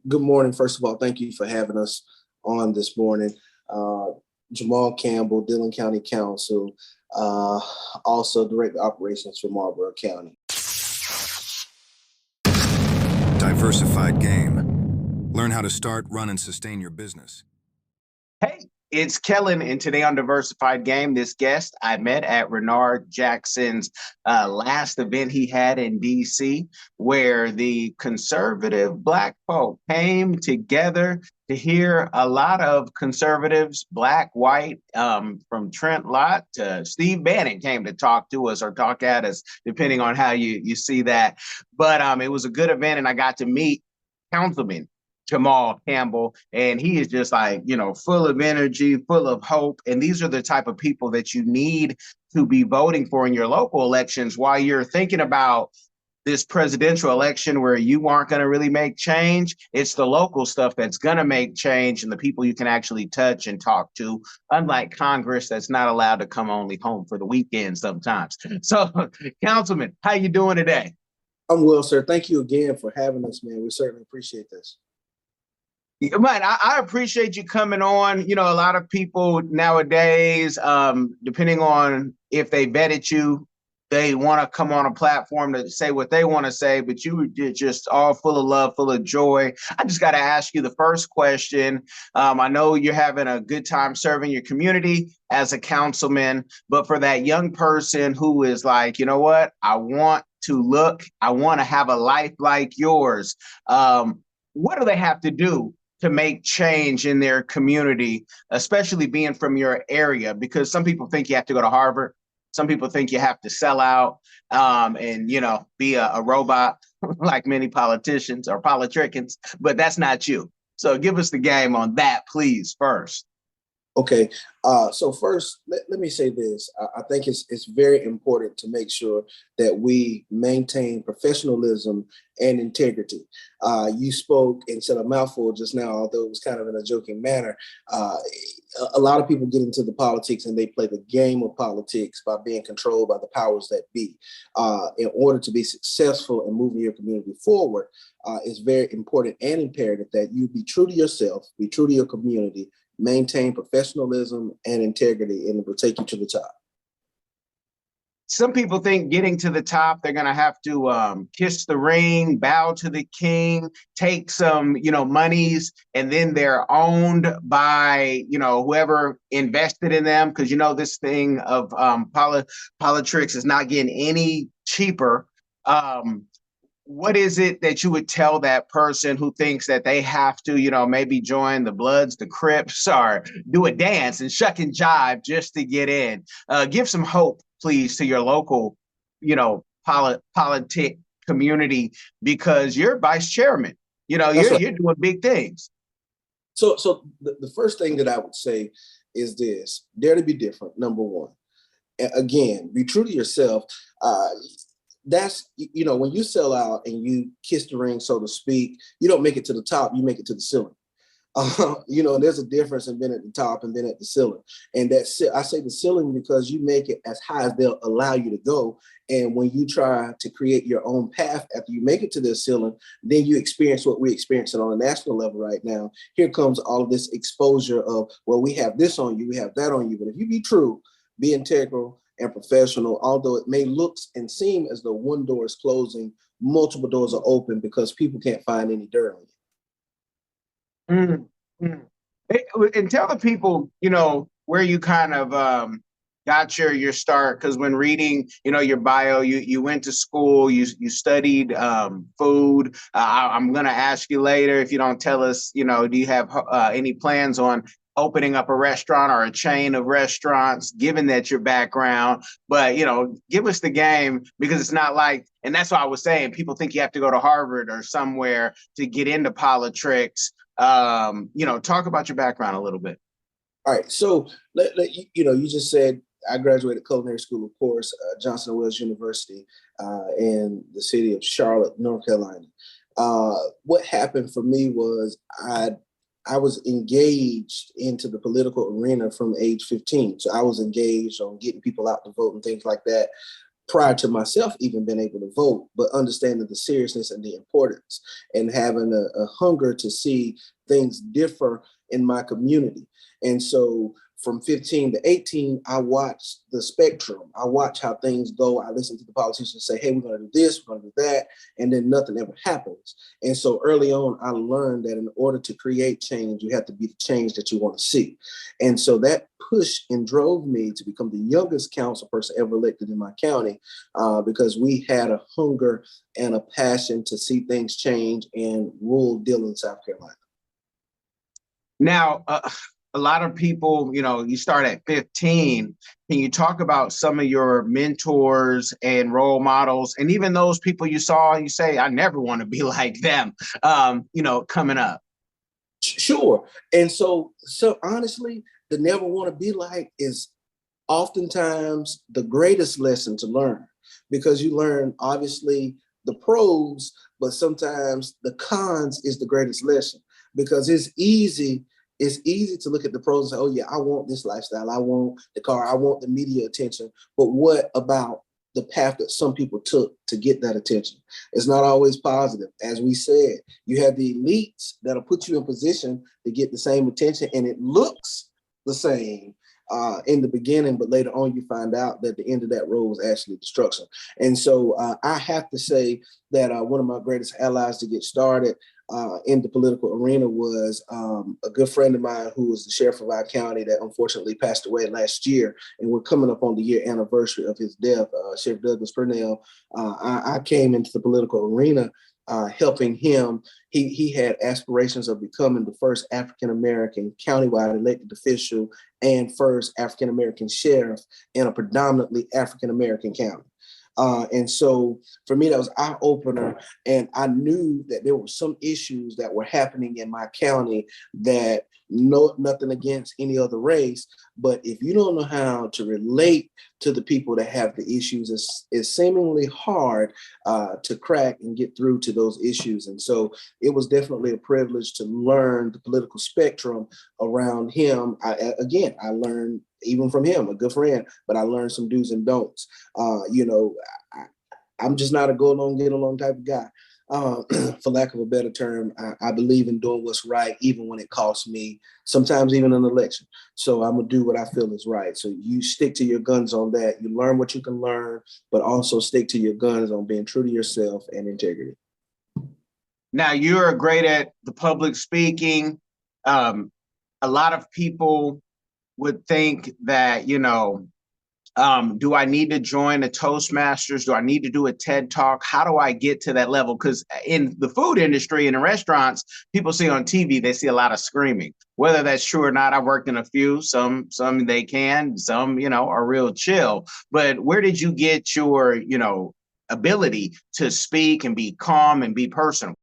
Good morning. First of all, thank you for having us on this morning. Uh, Jamal Campbell, Dillon County Council, also Director Operations for Marlboro County. Diversified Game. Learn how to start, run, and sustain your business. Hey, it's Kellen, and today on Diversified Game, this guest I met at Renard Jackson's last event he had in D.C., where the conservative Black folk came together to hear a lot of conservatives, Black, white, from Trent Lott to Steve Bannon came to talk to us or talk at us, depending on how you see that. But it was a good event, and I got to meet Councilman Jamal Campbell, and he is just like, full of energy, full of hope. And these are the type of people that you need to be voting for in your local elections while you're thinking about this presidential election where you aren't going to really make change. It's the local stuff that's going to make change and the people you can actually touch and talk to, unlike Congress that's not allowed to come only home for the weekend sometimes. So, Councilman, how you doing today? I'm well, sir. Thank you again for having us, man. We certainly appreciate this. Man, I appreciate you coming on. A lot of people nowadays, depending on if they vetted you, they want to come on a platform to say what they want to say, but you're just all full of love, full of joy. I just got to ask you the first question. I know you're having a good time serving your community as a councilman, but for that young person who is like, you know what, I want to have a life like yours. What do they have to do to make change in their community, especially being from your area? Because some people think you have to go to Harvard. Some people think you have to sell out and, be a robot like many politicians or politricians, but that's not you. So give us the game on that, please, first. Okay. So first, let me say this. I think it's very important to make sure that we maintain professionalism and integrity. You spoke and said a mouthful just now, although it was kind of in a joking manner. A lot of people get into the politics and they play the game of politics by being controlled by the powers that be. In order to be successful in moving your community forward, it's very important and imperative that you be true to yourself, be true to your community, maintain professionalism and integrity, and it will take you to the top. Some people think getting to the top, they're going to have to kiss the ring, bow to the king, take some, monies, and then they're owned by, whoever invested in them. Because, this thing of politics is not getting any cheaper. What is it that you would tell that person who thinks that they have to, maybe join the Bloods, the Crips, or do a dance and shuck and jive just to get in? Give some hope, please, to your local, politic community, because you're vice chairman. You're doing big things. So the first thing that I would say is this: dare to be different. Number one, again, be true to yourself. That's, when you sell out and you kiss the ring, so to speak, you don't make it to the top, you make it to the ceiling. There's a difference in being at the top and being at the ceiling. And I say the ceiling because you make it as high as they'll allow you to go. And when you try to create your own path after you make it to the ceiling, then you experience what we're experiencing on a national level right now. Here comes all of this exposure of, well, we have this on you, we have that on you. But if you be true, be integral and professional, although it may look and seem as though one door is closing, multiple doors are open because people can't find any dirt on you. And tell the people, where you kind of got your start, because when reading, your bio, you went to school, you studied food. I'm going to ask you later, if you don't tell us, do you have any plans on opening up a restaurant or a chain of restaurants, given that your background? But, give us the game, because it's not like, and that's what I was saying, people think you have to go to Harvard or somewhere to get into politics. Talk about your background a little bit. All right. So, you just said I graduated culinary school, of course, Johnson & Wales University in the city of Charlotte, North Carolina. What happened for me was I was engaged into the political arena from age 15. So I was engaged on getting people out to vote and things like that. prior to myself even being able to vote, but understanding the seriousness and the importance and having a hunger to see things differ in my community. And so from 15 to 18, I watched the spectrum. I watched how things go. I listened to the politicians say, hey, we're going to do this, we're going to do that, and then nothing ever happens. And so early on, I learned that in order to create change, you have to be the change that you want to see. And so that pushed and drove me to become the youngest council person ever elected in my county, because we had a hunger and a passion to see things change in rural Dillon, South Carolina. Now, a lot of people, you start at 15. Can you talk about some of your mentors and role models, and even those people you saw, you say, I never want to be like them, coming up? Sure. And so honestly, the never want to be like is oftentimes the greatest lesson to learn, because you learn obviously the pros, but sometimes the cons is the greatest lesson, because it's easy to look at the pros and say, oh yeah, I want this lifestyle, I want the car, I want the media attention. But what about the path that some people took to get that attention? It's not always positive. As we said, you have the elites that'll put you in position to get the same attention, and it looks the same in the beginning, but later on you find out that the end of that road was actually destruction. And so I have to say that one of my greatest allies to get started in the political arena was a good friend of mine who was the sheriff of our county that unfortunately passed away last year. And we're coming up on the year anniversary of his death, Sheriff Douglas Purnell. I came into the political arena helping him. He had aspirations of becoming the first African-American countywide elected official and first African-American sheriff in a predominantly African-American county. And so for me, that was eye opener. And I knew that there were some issues that were happening in my county that nothing against any other race, but if you don't know how to relate to the people that have the issues, it's seemingly hard to crack and get through to those issues. And so it was definitely a privilege to learn the political spectrum around him. I learned even from him, a good friend, but I learned some do's and don'ts. I'm just not a go along, get along type of guy. For lack of a better term, I believe in doing what's right, even when it costs me, sometimes even an election. So I'm gonna do what I feel is right. So you stick to your guns on that. You learn what you can learn, but also stick to your guns on being true to yourself and integrity. Now, you're great at the public speaking. A lot of people would think that, do I need to join a Toastmasters? Do I need to do a TED Talk? How do I get to that level? Because in the food industry, in the restaurants, people see on TV, they see a lot of screaming. Whether that's true or not, I worked in a few. Some they can, some, are real chill. But where did you get your, ability to speak and be calm and be personal?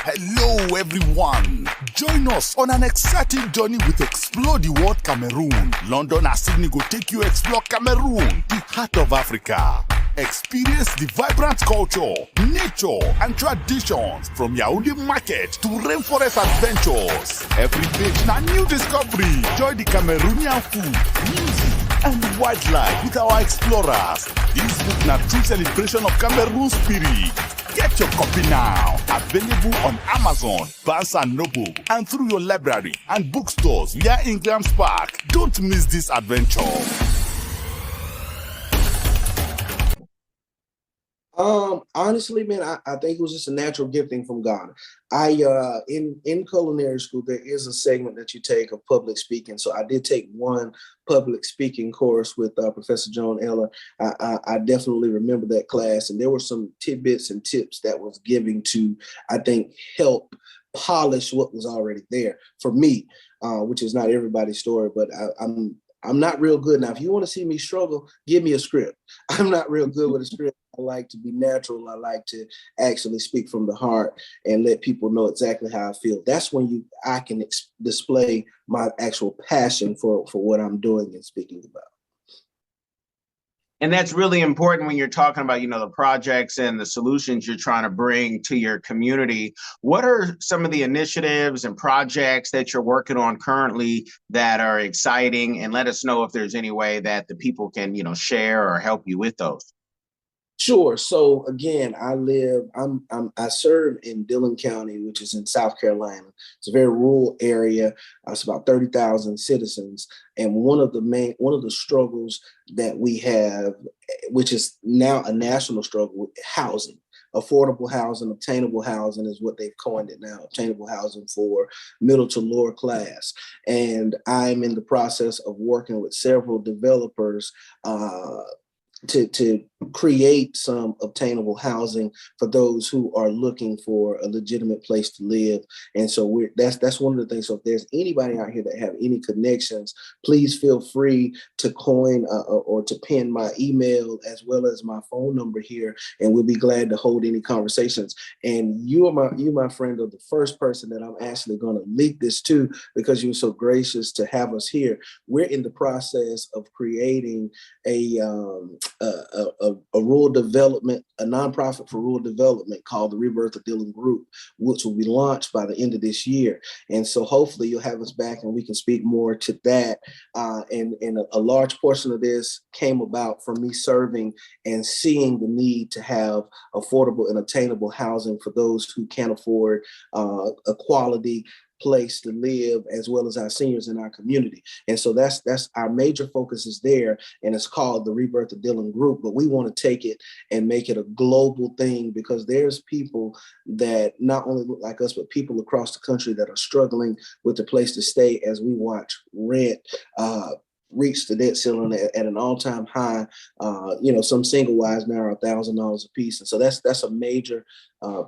Hello everyone, join us on an exciting journey with Explore the World Cameroon. London and Sydney go take you explore Cameroon, the heart of Africa. Experience the vibrant culture, nature and traditions from Yaoundé market to rainforest adventures. Every page na new discovery. Join the Cameroonian food, music and wildlife with our explorers. This book na true celebration of Cameroon spirit. Get your copy now. Available on Amazon, Barnes & Noble, and through your library and bookstores via Ingram's Park. Don't miss this adventure. Honestly, man, I think it was just a natural gifting from God. In culinary school, there is a segment that you take of public speaking. So I did take one public speaking course with Professor John Eller. I definitely remember that class, and there were some tidbits and tips that was giving to, I think, help polish what was already there for me, which is not everybody's story, but I'm not real good. Now, if you want to see me struggle, give me a script. I'm not real good with a script. I like to be natural. I like to actually speak from the heart and let people know exactly how I feel. That's when I can display my actual passion for what I'm doing and speaking about. And that's really important when you're talking about, the projects and the solutions you're trying to bring to your community. What are some of the initiatives and projects that you're working on currently that are exciting? And let us know if there's any way that the people can, share or help you with those. Sure. So again, I serve in Dillon County, which is in South Carolina. It's a very rural area. It's about 30,000 citizens. And one of the struggles that we have, which is now a national struggle, housing. Affordable housing, obtainable housing is what they've coined it now, obtainable housing for middle to lower class. And I'm in the process of working with several developers to create some obtainable housing for those who are looking for a legitimate place to live. And so that's one of the things. So if there's anybody out here that have any connections, please feel free to coin or to pin my email as well as my phone number here, and we'll be glad to hold any conversations. And you, my friend, are the first person that I'm actually going to leak this to, because you were so gracious to have us here. We're in the process of creating a rural development, a nonprofit for rural development called the Rebirth of Dillon Group, which will be launched by the end of this year. And so hopefully you'll have us back and we can speak more to that. And a large portion of this came about from me serving and seeing the need to have affordable and attainable housing for those who can't afford a quality place to live, as well as our seniors in our community. And so that's our major focus is there, and it's called the Rebirth of Dillon Group. But we want to take it and make it a global thing, because there's people that not only look like us, but people across the country that are struggling with a place to stay, as we watch rent reach the debt ceiling at an all-time high. Some single wives now are $1,000 a piece. And so that's a major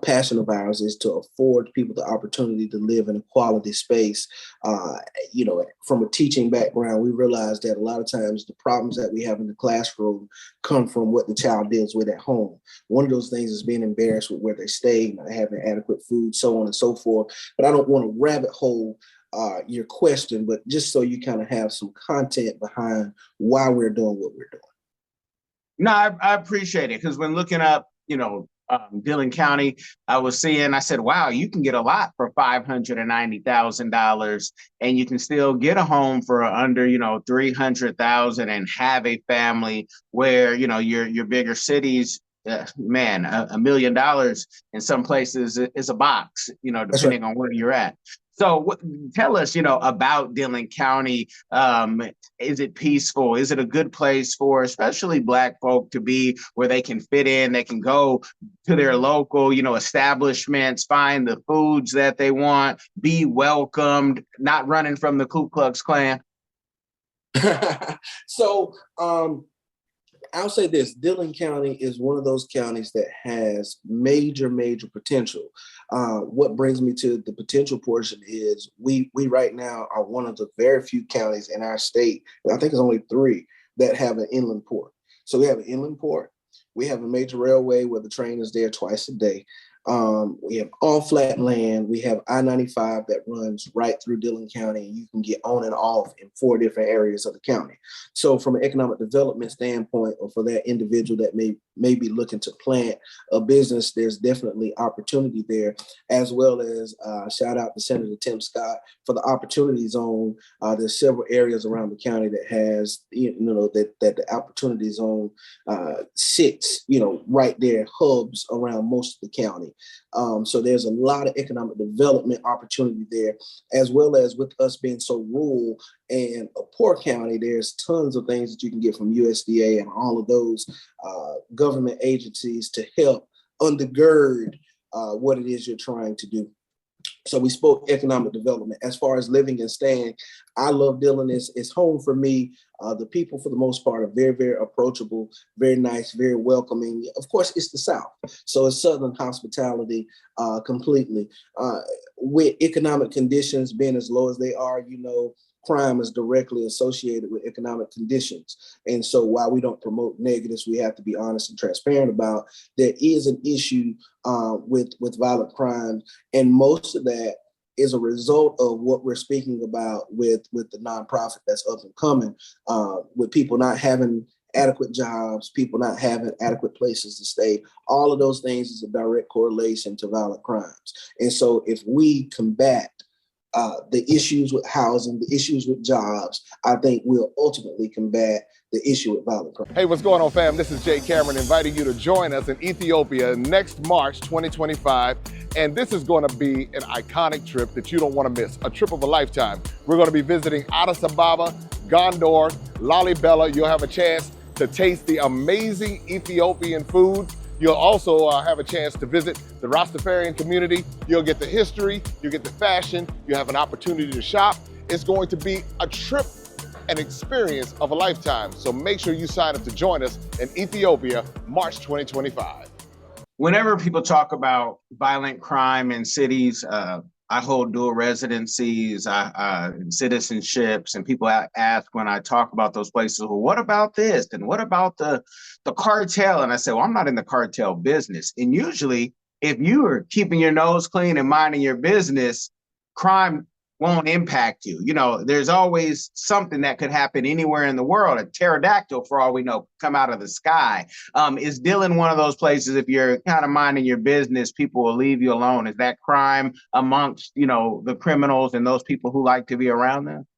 passion of ours, is to afford people the opportunity to live in a quality space. From a teaching background, we realize that a lot of times the problems that we have in the classroom come from what the child deals with at home. One of those things is being embarrassed with where they stay, not having adequate food, so on and so forth. But I don't want to rabbit hole your question, but just so you kind of have some content behind why we're doing what we're doing. No, I appreciate it, because when looking up, Dillon County, I said, wow, you can get a lot for $590,000, and you can still get a home for under, $300,000 and have a family, where, your bigger cities, man, $1 million in some places is a box, depending on where you're at. So tell us, about Dillon County. Is it peaceful? Is it a good place for especially Black folk to be, where they can fit in, they can go to their local, establishments, find the foods that they want, be welcomed, not running from the Ku Klux Klan? So I'll say this: Dillon County is one of those counties that has major potential. What brings me to the potential portion is we right now are one of the very few counties in our state, and I think it's only 3, that have an inland port. So we have an inland port. We have a major railway where the train is there twice a day. We have all flat land. We have I-95 that runs right through Dillon County, and you can get on and off in 4 different areas of the county. So from an economic development standpoint, or for that individual that may be looking to plant a business, there's definitely opportunity there, as well as shout out to Senator Tim Scott for the opportunity zone. There's several areas around the county that has, that the opportunity zone sits, right there, hubs around most of the county. So there's a lot of economic development opportunity there, as well as with us being so rural and a poor county, there's tons of things that you can get from USDA and all of those government agencies to help undergird what it is you're trying to do. So we spoke economic development. As far as living and staying, I love Dillon. It's home for me. The people, for the most part, are very, very approachable, very nice, very welcoming. Of course, it's the South, so it's Southern hospitality completely. With economic conditions being as low as they are, crime is directly associated with economic conditions. And so while we don't promote negatives, we have to be honest and transparent about there is an issue with violent crime. And most of that is a result of what we're speaking about with the nonprofit that's up and coming, with people not having adequate jobs, people not having adequate places to stay. All of those things is a direct correlation to violent crimes. And so if we combat the issues with housing, the issues with jobs, I think we'll ultimately combat the issue with violent crime. Hey, what's going on, fam? This is Jay Cameron inviting you to join us in Ethiopia next March 2025. And this is going to be an iconic trip that you don't want to miss, a trip of a lifetime. We're going to be visiting Addis Ababa, Gondor, Lalibela. You'll have a chance to taste the amazing Ethiopian food. You'll also have a chance to visit the Rastafarian community. You'll get the history, you'll get the fashion, you have an opportunity to shop. It's going to be a trip, an experience of a lifetime. So make sure you sign up to join us in Ethiopia, March 2025. Whenever people talk about violent crime in cities, I hold dual residencies, citizenships, and people ask when I talk about those places, well, what about this? And what about the cartel? And I say, well, I'm not in the cartel business. And usually, if you are keeping your nose clean and minding your business, crime won't impact you. You know, there's always something that could happen anywhere in the world. A pterodactyl, for all we know, come out of the sky. Is Dillon one of those places, if you're kind of minding your business, people will leave you alone? Is that crime amongst, you know, the criminals and those people who like to be around them?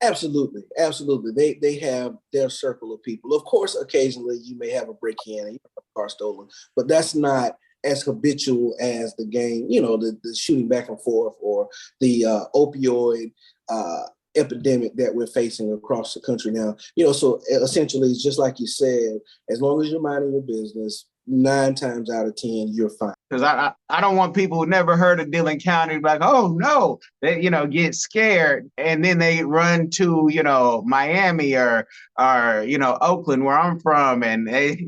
Absolutely, absolutely. They have their circle of people. Of course, occasionally you may have a break-in and you have a car stolen, but that's not as habitual as the gang, you know, the shooting back and forth or the opioid epidemic that we're facing across the country now. You know, so essentially, it's just like you said, as long as you're minding your business, 9 times out of 10, you're fine. Because I don't want people who never heard of Dillon County to be like, oh no, they, you know, get scared and then they run to, you know, Miami or you know, Oakland, where I'm from, and they,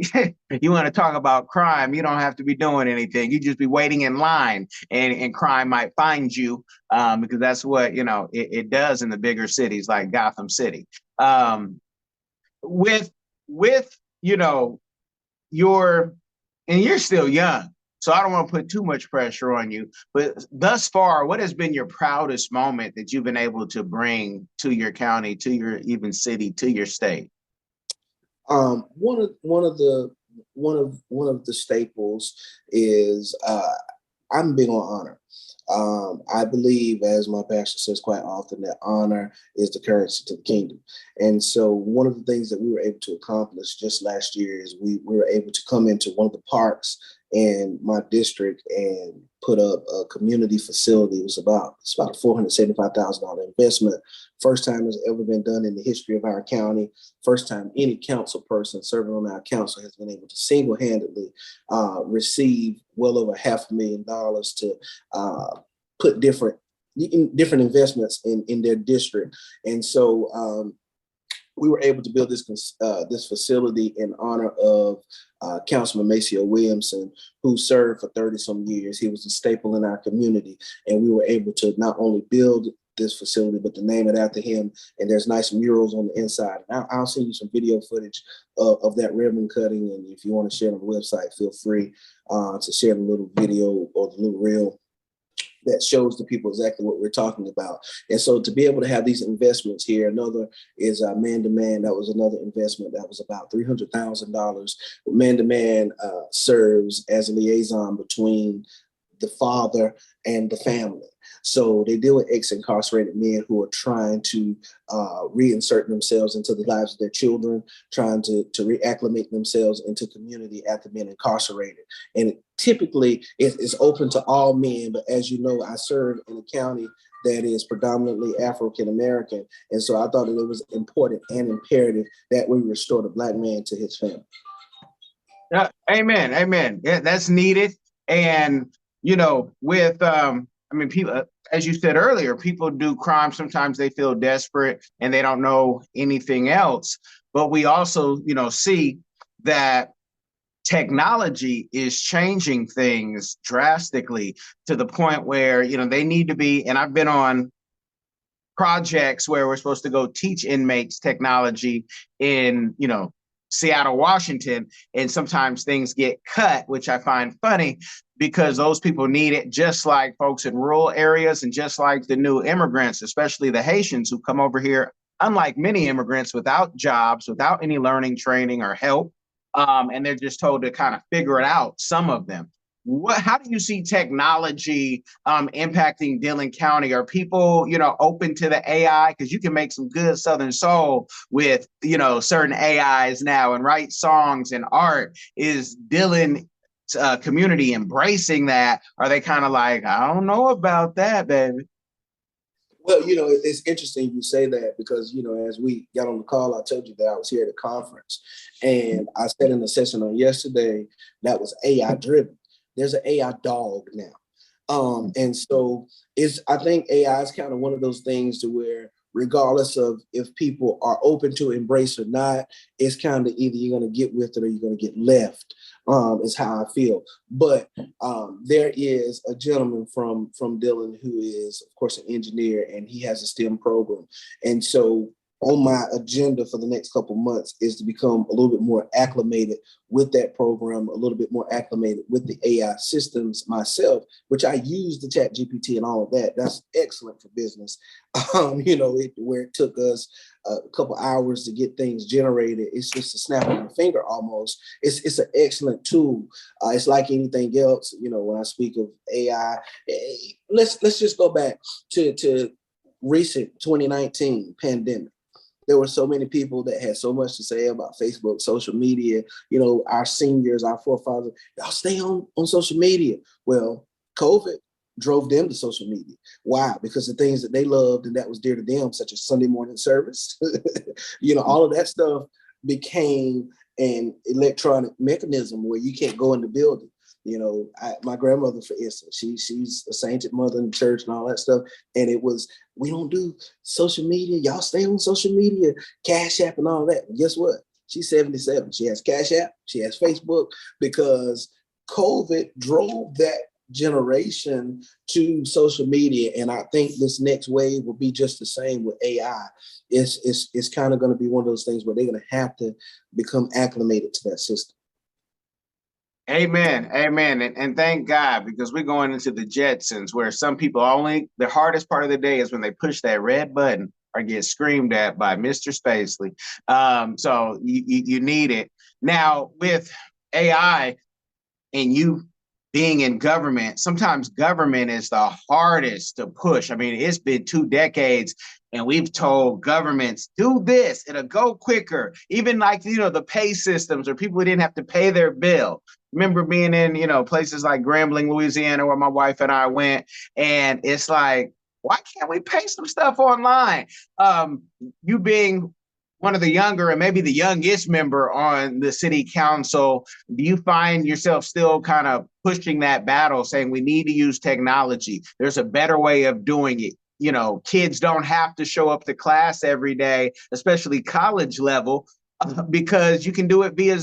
you want to talk about crime, you don't have to be doing anything. You just be waiting in line and crime might find you, because that's what, you know, it does in the bigger cities like Gotham City. With you know, and you're still young, so I don't want to put too much pressure on you, but thus far, what has been your proudest moment that you've been able to bring to your county, to your even city, to your state? One of the staples is I'm big on honor. I believe, as my pastor says quite often, that honor is the currency to the kingdom. And so one of the things that we were able to accomplish just last year is we were able to come into one of the parks in my district and put up a community facility. It's about a $475,000 investment. First time it's ever been done in the history of our county. First time any council person serving on our council has been able to single-handedly receive well over $500,000 to put different investments in their district. And so we were able to build this facility in honor of Councilman Maceo Williamson, who served for 30-some years. He was a staple in our community, and we were able to not only build this facility, but to name it after him. And there's nice murals on the inside. And I'll send you some video footage of that ribbon cutting. And if you want to share it on the website, feel free to share the little video or the little reel that shows the people exactly what we're talking about. And so to be able to have these investments here, another is Man to Man. That was another investment that was about $300,000. Man to Man serves as a liaison between the father and the family. So they deal with ex-incarcerated men who are trying to reinsert themselves into the lives of their children, trying to reacclimate themselves into community after being incarcerated. And typically it's open to all men, but as you know, I serve in a county that is predominantly African-American. And so I thought that it was important and imperative that we restore the Black man to his family. Amen, amen. Yeah, that's needed. And, you know, with, I mean, people, as you said earlier, people do crime. Sometimes they feel desperate and they don't know anything else. But we also, you know, see that technology is changing things drastically to the point where, you know, they need to be, and I've been on projects where we're supposed to go teach inmates technology in, you know, Seattle, Washington, and sometimes things get cut, which I find funny because those people need it just like folks in rural areas and just like the new immigrants, especially the Haitians who come over here unlike many immigrants, without jobs, without any learning, training, or help. And they're just told to kind of figure it out, some of them. How do you see technology impacting Dillon County? Are people, open to the AI? Because you can make some good Southern soul with, certain AIs now and write songs and art. Is Dillon community embracing that? Are they kind of like, I don't know about that, baby? Well, it's interesting you say that because, as we got on the call, I told you that I was here at a conference and I sat in a session on yesterday that was AI driven. There's an AI dog now. And so I think AI is kind of one of those things to where regardless of if people are open to embrace or not, it's kind of either you're going to get with it or you're going to get left, is how I feel. But there is a gentleman from Dillon who is, of course, an engineer, and he has a STEM program. And so on my agenda for the next couple months is to become a little bit more acclimated with that program, a little bit more acclimated with the AI systems myself, which I use the Chat GPT and all of that. That's excellent for business. Where it took us a couple hours to get things generated. It's just a snap of a finger almost. It's an excellent tool. It's like anything else, when I speak of AI, let's just go back to recent 2019 pandemic. There were so many people that had so much to say about Facebook, social media, our seniors, our forefathers, y'all stay on social media. Well, COVID drove them to social media. Why? Because the things that they loved and that was dear to them, such as Sunday morning service, all of that stuff became an electronic mechanism where you can't go in the building. My grandmother, for instance, she's a sainted mother in the church and all that stuff. And it was, we don't do social media. Y'all stay on social media, Cash App and all that. And guess what? She's 77. She has Cash App. She has Facebook because COVID drove that generation to social media. And I think this next wave will be just the same with AI. It's kind of going to be one of those things where they're going to have to become acclimated to that system. Amen. Amen. And thank God, because we're going into the Jetsons where some people the hardest part of the day is when they push that red button or get screamed at by Mr. Spacely. So you need it. Now with AI and you being in government, sometimes government is the hardest to push. I mean, it's been 2 decades and we've told governments, do this, it'll go quicker. Even like, the pay systems or people who didn't have to pay their bill. Remember being in, places like Grambling, Louisiana, where my wife and I went, and it's like, why can't we pay some stuff online? You being one of the younger and maybe the youngest member on the city council, do you find yourself still kind of pushing that battle, saying we need to use technology? There's a better way of doing it. Kids don't have to show up to class every day, especially college level, because you can do it via,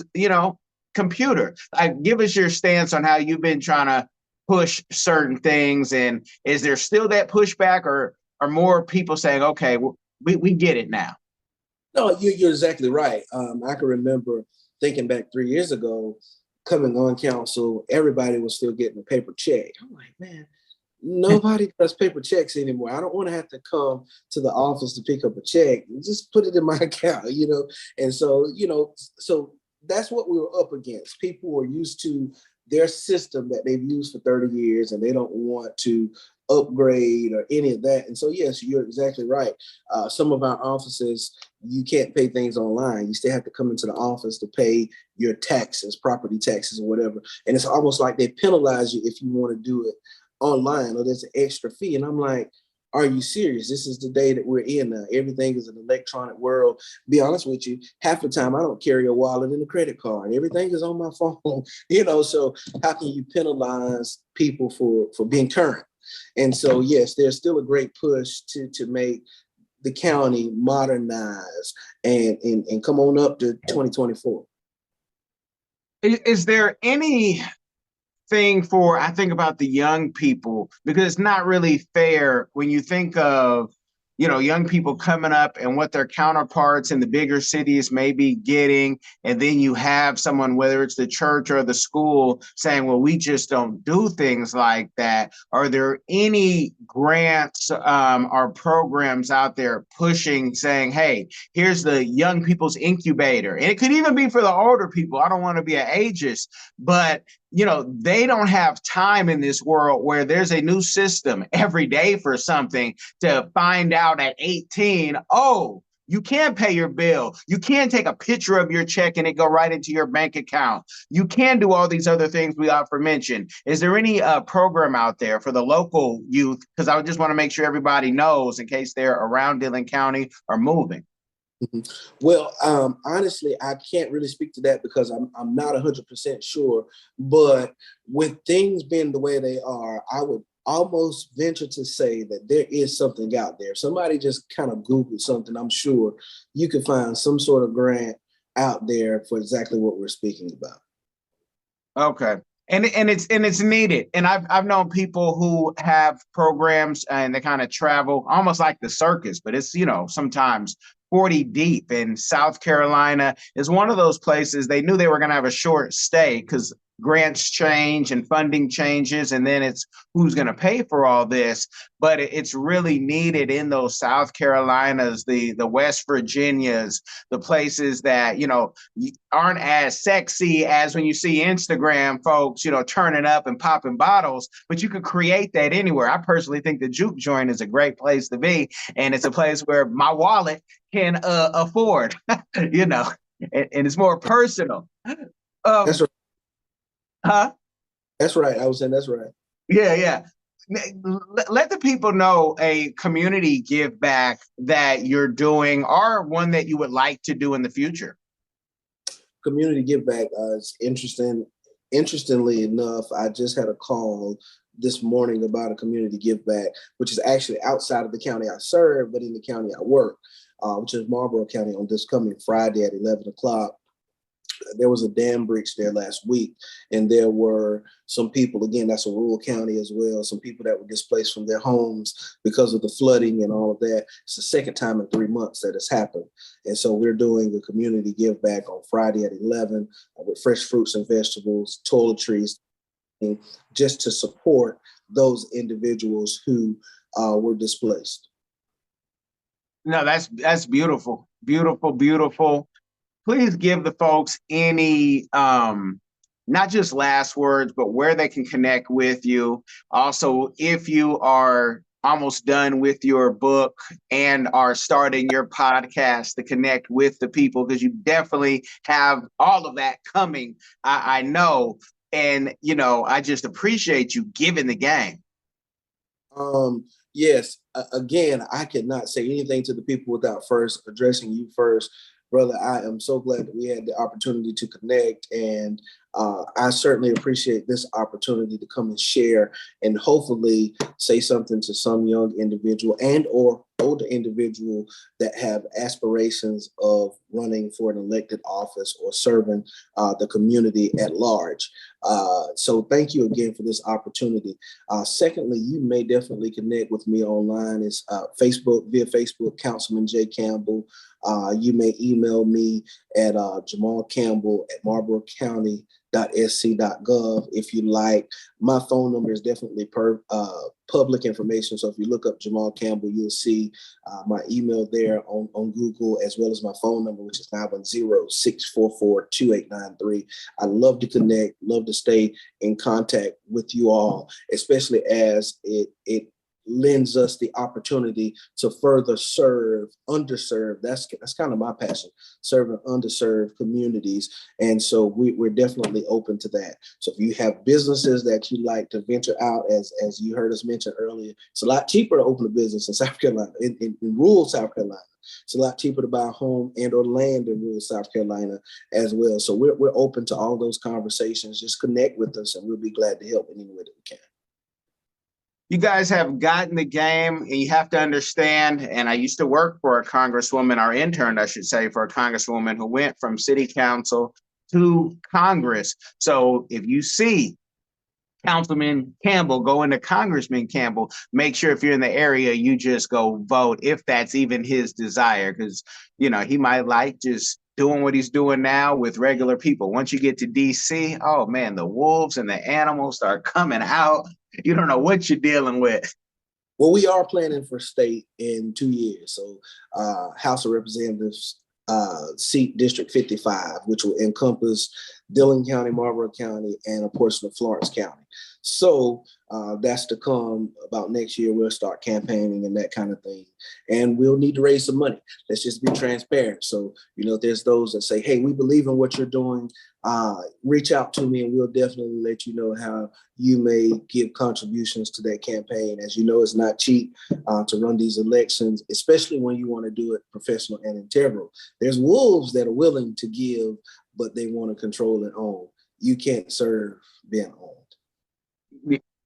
computer. Give us your stance on how you've been trying to push certain things, and is there still that pushback, or are more people saying, okay, we get it now? No, you're exactly right. I can remember thinking back 3 years ago, coming on council, everybody was still getting a paper check. I'm like, man, nobody does paper checks anymore. I don't want to have to come to the office to pick up a check. Just put it in my account, And so, so that's what we were up against. People were used to their system that they've used for 30 years and they don't want to upgrade or any of that. And so, yes, you're exactly right. Some of our offices, you can't pay things online. You still have to come into the office to pay your taxes, property taxes or whatever. And it's almost like they penalize you if you want to do it online or there's an extra fee. And I'm like, are you serious? This is the day that we're in now. Everything is an electronic world. Be honest with you, half the time I don't carry a wallet and a credit card. Everything is on my phone, so how can you penalize people for being current? And so, yes, there's still a great push to make the county modernize and come on up to 2024. Is there any thing I think about the young people, because it's not really fair when you think of, young people coming up and what their counterparts in the bigger cities may be getting. And then you have someone, whether it's the church or the school, saying, well, we just don't do things like that. Are there any grants or programs out there pushing, saying, hey, here's the young people's incubator? And it could even be for the older people. I don't want to be an ageist, but they don't have time in this world where there's a new system every day for something to find out at 18, oh, you can pay your bill. You can take a picture of your check and it go right into your bank account. You can do all these other things we aforementioned. Is there any program out there for the local youth? Because I just want to make sure everybody knows in case they're around Dillon County or moving. Well, honestly, I can't really speak to that because I'm not 100% sure. But with things being the way they are, I would almost venture to say that there is something out there. If somebody just kind of Googled something, I'm sure you could find some sort of grant out there for exactly what we're speaking about. Okay. And it's needed. And I've known people who have programs and they kind of travel almost like the circus, but it's, sometimes 40 deep. And South Carolina is one of those places they knew they were going to have a short stay because grants change and funding changes, and then it's who's going to pay for all this. But it's really needed in those South Carolinas, the West Virginias, the places that, aren't as sexy as when you see Instagram folks, turning up and popping bottles, but you could create that anywhere. I personally think the juke joint is a great place to be. And it's a place where my wallet can afford, and it's more personal. That's right. Huh? That's right. I was saying that's right. Yeah. Let the people know a community give back that you're doing or one that you would like to do in the future. Community give back is interesting. Interestingly enough, I just had a call this morning about a community give back, which is actually outside of the county I serve, but in the county I work, which is Marlboro County, on this coming Friday at 11 o'clock. There was a dam breach there last week, and there were some people, again, that's a rural county as well, some people that were displaced from their homes because of the flooding and all of that. It's the second time in 3 months that has happened. And so we're doing a community give back on Friday at 11 with fresh fruits and vegetables, toiletries, just to support those individuals who were displaced. No, that's beautiful. Beautiful. Please give the folks any, not just last words, but where they can connect with you. Also, if you are almost done with your book and are starting your podcast, to connect with the people, because you definitely have all of that coming, I know. And, I just appreciate you giving the game. Yes. Again, I could not say anything to the people without first addressing you first. Brother, I am so glad that we had the opportunity to connect, and I certainly appreciate this opportunity to come and share and hopefully say something to some young individual and or older individual that have aspirations of running for an elected office or serving the community at large. So thank you again for this opportunity. Secondly, you may definitely connect with me online. It's via Facebook, Councilman J. Campbell. You may email me at Jamal Campbell at marlborocounty.sc.gov if you like. My phone number is definitely public information. So if you look up Jamal Campbell, you'll see my email there on Google, as well as my phone number, which is 910-644-2893. I love to connect, love to stay in contact with you all, especially as it lends us the opportunity to further serve underserved. That's kind of my passion, serving underserved communities. And so we're definitely open to that. So if you have businesses that you like to venture out, as you heard us mention earlier, it's a lot cheaper to open a business in South Carolina, in rural South Carolina. It's a lot cheaper to buy a home and or land in rural South Carolina as well. So we're open to all those conversations. Just connect with us and we'll be glad to help in any way that we can. You guys have gotten the game, and you have to understand, and I used to work for a congresswoman, or interned, I should say, for a congresswoman who went from city council to Congress. So if you see Councilman Campbell, go into Congressman Campbell. Make sure if you're in the area, you just go vote if that's even his desire, because he might like just doing what he's doing now with regular people. Once you get to DC, oh man, the wolves and the animals start coming out. You don't know what you're dealing with. Well, we are planning for state in 2 years. So House of Representatives seat District 55, which will encompass Dillon County, Marlborough County, and a portion of Florence County. So that's to come about next year. We'll start campaigning and that kind of thing. And we'll need to raise some money. Let's just be transparent. So, there's those that say, hey, we believe in what you're doing. Reach out to me and we'll definitely let you know how you may give contributions to that campaign. As you know, it's not cheap to run these elections, especially when you want to do it professional and integral. There's wolves that are willing to give, but they want to control and own. You can't serve being owned.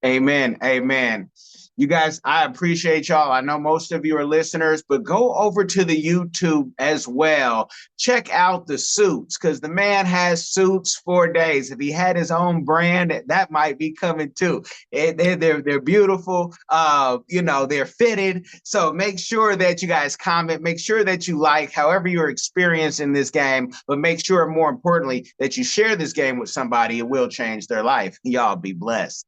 Amen. Amen. You guys, I appreciate y'all. I know most of you are listeners, but go over to the YouTube as well. Check out the suits, because the man has suits for days. If he had his own brand, that might be coming too. They're beautiful. They're fitted. So make sure that you guys comment. Make sure that you like however you're experiencing this game, but make sure, more importantly, that you share this game with somebody. It will change their life. Y'all be blessed.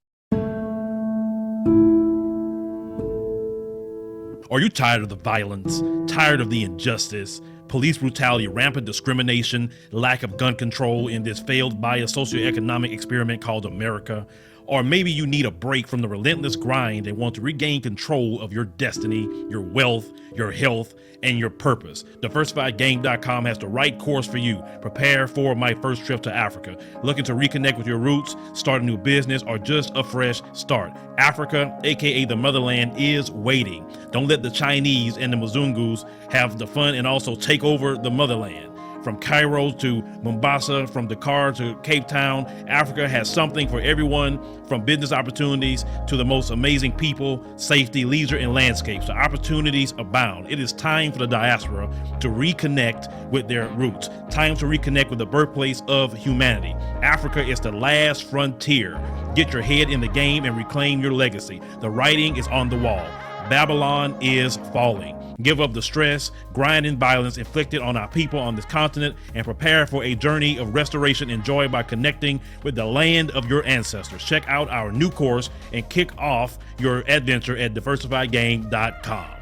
Are you tired of the violence, tired of the injustice, police brutality, rampant discrimination, lack of gun control in this failed biased socioeconomic experiment called America? Or maybe you need a break from the relentless grind and want to regain control of your destiny, your wealth, your health, and your purpose. DiversifiedGame.com has the right course for you. Prepare for my first trip to Africa. Looking to reconnect with your roots, start a new business, or just a fresh start. Africa, aka the motherland, is waiting. Don't let the Chinese and the Mzungus have the fun and also take over the motherland. From Cairo to Mombasa, from Dakar to Cape Town, Africa has something for everyone, from business opportunities to the most amazing people, safety, leisure, and landscapes. The opportunities abound. It is time for the diaspora to reconnect with their roots. Time to reconnect with the birthplace of humanity. Africa is the last frontier. Get your head in the game and reclaim your legacy. The writing is on the wall. Babylon is falling. Give up the stress, grind, and violence inflicted on our people on this continent and prepare for a journey of restoration enjoyed by connecting with the land of your ancestors. Check out our new course and kick off your adventure at diversifiedgame.com.